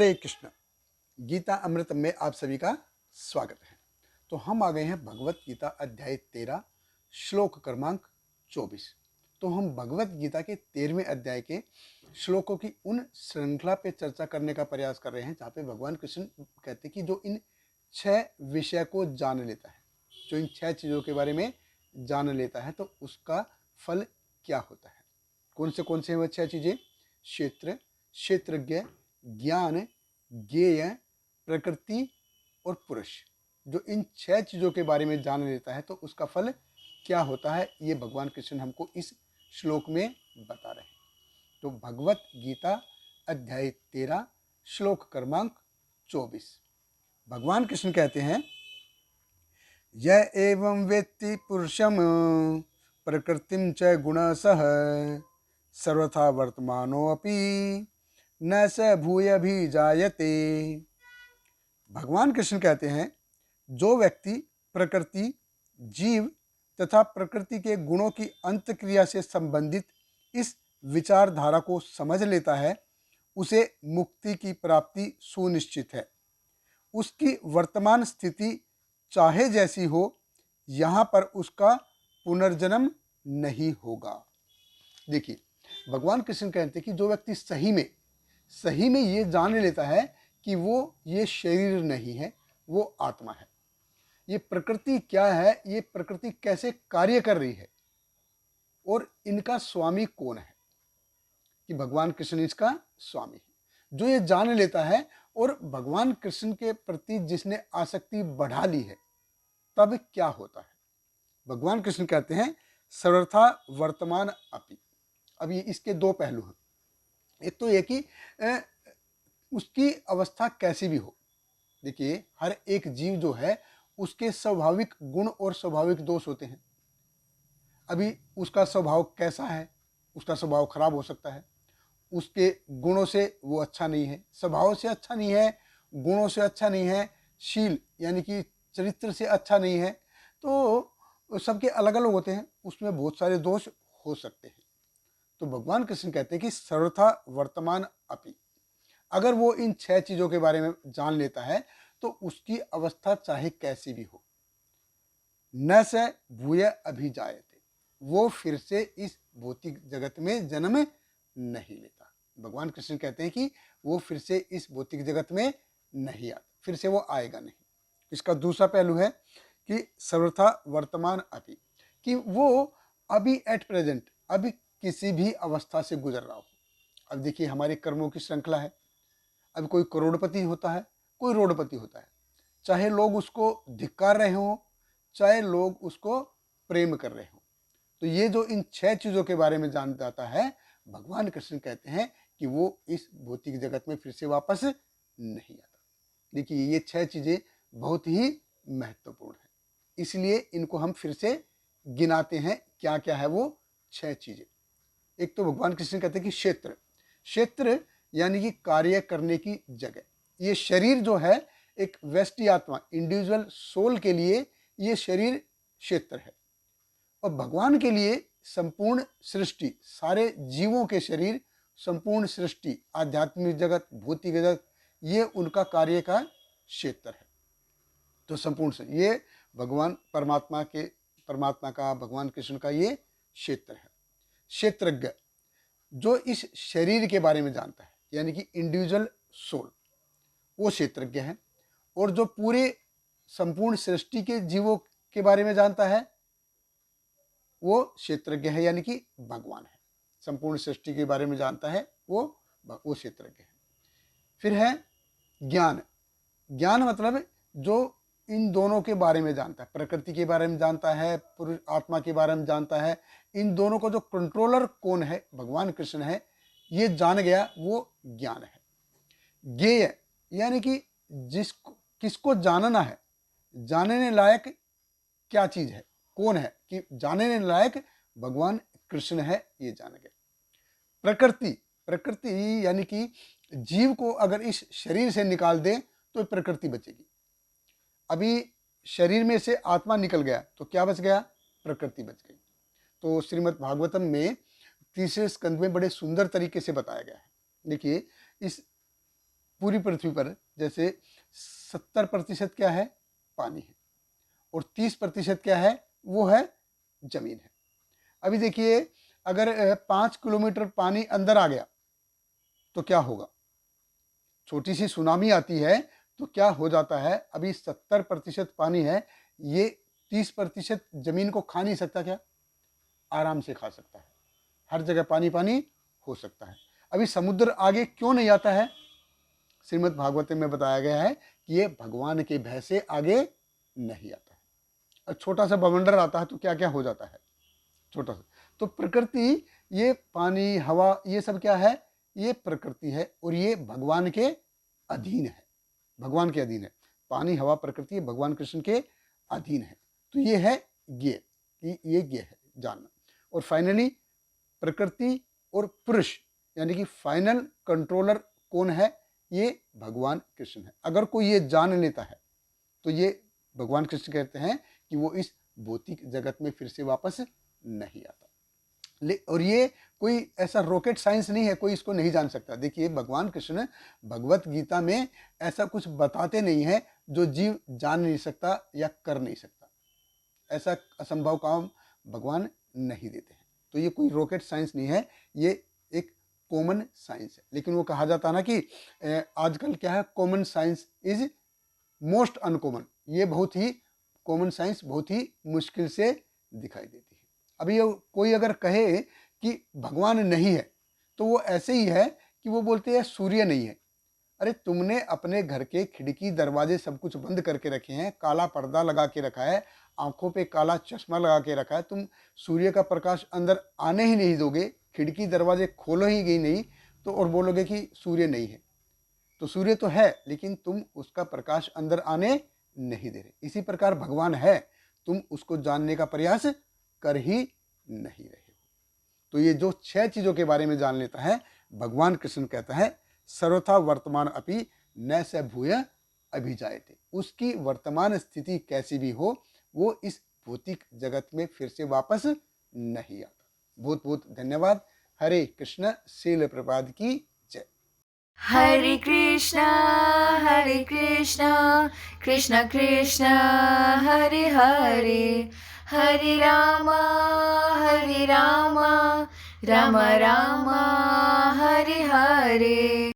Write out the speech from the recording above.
हरे कृष्ण। गीता अमृत में आप सभी का स्वागत है। तो हम आ गए हैं भगवत गीता अध्याय 13 श्लोक क्रमांक 24। तो हम भगवत गीता के 13वें अध्याय के श्लोकों की उन श्रृंखला पे चर्चा करने का प्रयास कर रहे हैं जहाँ पे भगवान कृष्ण कहते हैं कि जो इन 6 विषय को जान लेता है, जो इन 6 चीज़ों के बारे में जान लेता है तो उसका फल क्या होता है। कौन से हैं वो 6 चीज़ें? क्षेत्र, क्षेत्रज्ञ, ज्ञान, ज्ञेय, प्रकृति और पुरुष। जो इन 6 चीज़ों के बारे में जान लेता है तो उसका फल क्या होता है, ये भगवान कृष्ण हमको इस श्लोक में बता रहे हैं। तो भगवत गीता अध्याय 13 श्लोक क्रमांक 24। भगवान कृष्ण कहते हैं, यह एवं वेत्ति पुरुषम प्रकृतिम च गुणसः सर्वथा वर्तमानोऽपि न स भूय भी जायते। भगवान कृष्ण कहते हैं, जो व्यक्ति प्रकृति, जीव तथा प्रकृति के गुणों की अंतक्रिया से संबंधित इस विचारधारा को समझ लेता है, उसे मुक्ति की प्राप्ति सुनिश्चित है। उसकी वर्तमान स्थिति चाहे जैसी हो, यहाँ पर उसका पुनर्जन्म नहीं होगा। देखिए, भगवान कृष्ण कहते हैं कि जो व्यक्ति सही में ये जान लेता है कि वो ये शरीर नहीं है, वो आत्मा है। ये प्रकृति क्या है, ये प्रकृति कैसे कार्य कर रही है और इनका स्वामी कौन है, कि भगवान कृष्ण इसका स्वामी है। जो ये जान लेता है और भगवान कृष्ण के प्रति जिसने आसक्ति बढ़ा ली है, तब क्या होता है? भगवान कृष्ण कहते हैं, सर्वथा वर्तमान अपि। अब ये इसके दो पहलू हैं। एक तो ये कि उसकी अवस्था कैसी भी हो। देखिए, हर एक जीव जो है उसके स्वाभाविक गुण और स्वाभाविक दोष होते हैं। अभी उसका स्वभाव कैसा है, उसका स्वभाव खराब हो सकता है, उसके गुणों से वो अच्छा नहीं है, स्वभाव से अच्छा नहीं है, गुणों से अच्छा नहीं है, शील यानी कि चरित्र से अच्छा नहीं है। तो सबके अलग अलग होते हैं, उसमें बहुत सारे दोष हो सकते हैं। तो भगवान कृष्ण कहते हैं कि सर्वथा वर्तमान अपि। अगर वो इन 6 चीज़ों के बारे में जान लेता है तो उसकी अवस्था चाहे कैसी भी हो, न स भूय अभिजायते, वो फिर से इस भौतिक जगत में जन्म नहीं लेता। भगवान कृष्ण कहते हैं कि वो फिर से इस भौतिक जगत में नहीं आता, फिर से वो आएगा नहीं। इसका दूसरा पहलू है कि सर्वथा वर्तमान अपि, कि वो अभी एट प्रेजेंट, अभी किसी भी अवस्था से गुजर रहा हो। अब देखिए, हमारे कर्मों की श्रृंखला है। अब कोई करोड़पति होता है, कोई रोडपति होता है, चाहे लोग उसको धिक्कार रहे हों, चाहे लोग उसको प्रेम कर रहे हों। तो ये जो इन 6 चीज़ों के बारे में जान जाता है, भगवान कृष्ण कहते हैं कि वो इस भौतिक जगत में फिर से वापस नहीं आता। देखिए, ये 6 चीज़ें बहुत ही महत्वपूर्ण है, इसलिए इनको हम फिर से गिनाते हैं। क्या क्या है वो 6 चीज़ें? एक तो भगवान कृष्ण कहते हैं कि क्षेत्र यानी कि कार्य करने की जगह। ये शरीर जो है, एक व्यष्टि आत्मा, इंडिविजुअल सोल के लिए ये शरीर क्षेत्र है, और भगवान के लिए संपूर्ण सृष्टि, सारे जीवों के शरीर, संपूर्ण सृष्टि, आध्यात्मिक जगत, भौतिक जगत, ये उनका कार्य का क्षेत्र है। तो संपूर्ण ये भगवान परमात्मा का, भगवान कृष्ण का ये क्षेत्र है। क्षेत्रज्ञ, जो इस शरीर के बारे में जानता है, यानी कि इंडिविजुअल सोल, वो क्षेत्रज्ञ है। और जो पूरे संपूर्ण सृष्टि के जीवों के बारे में जानता है, वो क्षेत्रज्ञ है, यानी कि भगवान है। संपूर्ण सृष्टि के बारे में जानता है, वो क्षेत्रज्ञ है। फिर है ज्ञान। ज्ञान मतलब जो इन दोनों के बारे में जानता है, प्रकृति के बारे में जानता है, पुरुष आत्मा के बारे में जानता है। इन दोनों को जो कंट्रोलर कौन है, भगवान कृष्ण है, ये जान गया, वो ज्ञान है। ज्ञेय यानी कि जिसको किसको जानना है, जानने लायक क्या चीज है, कौन है, कि जानने लायक भगवान कृष्ण है, ये जान गया। प्रकृति यानी कि जीव को अगर इस शरीर से निकाल दें तो प्रकृति बचेगी। अभी शरीर में से आत्मा निकल गया तो क्या बच गया? प्रकृति बच गई। तो श्रीमद् भागवतम में 3रे स्कंद में बड़े सुंदर तरीके से बताया गया है। देखिए, इस पूरी पृथ्वी पर जैसे 70% क्या है, पानी है, और 30% क्या है, वो है जमीन है। अभी देखिए, अगर 5 किलोमीटर पानी अंदर आ गया तो क्या होगा, छोटी सी सुनामी आती है तो क्या हो जाता है। अभी 70% पानी है, ये 30% जमीन को खा नहीं सकता क्या, आराम से खा सकता है। हर जगह पानी पानी हो सकता है। अभी समुद्र आगे क्यों नहीं आता है, श्रीमद् भागवत में बताया गया है कि ये भगवान के भय से आगे नहीं आता है। और छोटा सा बवंडर आता है तो क्या क्या हो जाता है, छोटा सा। तो प्रकृति, ये पानी हवा ये सब क्या है, ये प्रकृति है, और ये भगवान के अधीन है, भगवान के अधीन है। पानी हवा प्रकृति भगवान कृष्ण के अधीन है। तो ये है ज्ञेय, कि ये ज्ञेय है जानना। और फाइनली प्रकृति और पुरुष यानी कि फाइनल कंट्रोलर कौन है, ये भगवान कृष्ण है। अगर कोई ये जान लेता है तो ये भगवान कृष्ण कहते हैं कि वो इस भौतिक जगत में फिर से वापस नहीं आता। और ये कोई ऐसा रॉकेट साइंस नहीं है, कोई इसको नहीं जान सकता। देखिए, भगवान कृष्ण भगवत गीता में ऐसा कुछ बताते नहीं है जो जीव जान नहीं सकता या कर नहीं सकता। ऐसा असंभव काम भगवान नहीं देते हैं। तो ये कोई रॉकेट साइंस नहीं है, ये एक कॉमन साइंस है। लेकिन वो कहा जाता है ना कि आजकल क्या है, common science is most uncommon. ये बहुत ही कॉमन साइंस बहुत ही मुश्किल से दिखाई देती है। अभी कोई अगर कहे कि भगवान नहीं है तो वो ऐसे ही है कि वो बोलते हैं सूर्य नहीं है। अरे तुमने अपने घर के खिड़की दरवाजे सब कुछ बंद करके रखे हैं, काला पर्दा लगा के रखा है, आंखों पे काला चश्मा लगा के रखा है, तुम सूर्य का प्रकाश अंदर आने ही नहीं दोगे, खिड़की दरवाजे खोलो ही गई नहीं तो, और बोलोगे कि सूर्य नहीं है। तो सूर्य तो है लेकिन तुम उसका प्रकाश अंदर आने नहीं दे रहे। इसी प्रकार भगवान है, तुम उसको जानने का प्रयास कर ही नहीं रहे हो। तो ये जो 6 चीजों के बारे में जान लेता है, भगवान कृष्ण कहता है सर्वथा वर्तमान अपि न स भूय अभिजायते। उसकी वर्तमान स्थिति कैसी भी हो, वो इस भौतिक जगत में फिर से वापस नहीं आता। बहुत बहुत धन्यवाद। हरे कृष्ण। श्रील प्रभुपाद की जय। Hare Krishna, Hare Krishna, Krishna Krishna, Hare Hare, Hare Rama, Hare Rama, Rama Rama, Hare Hare.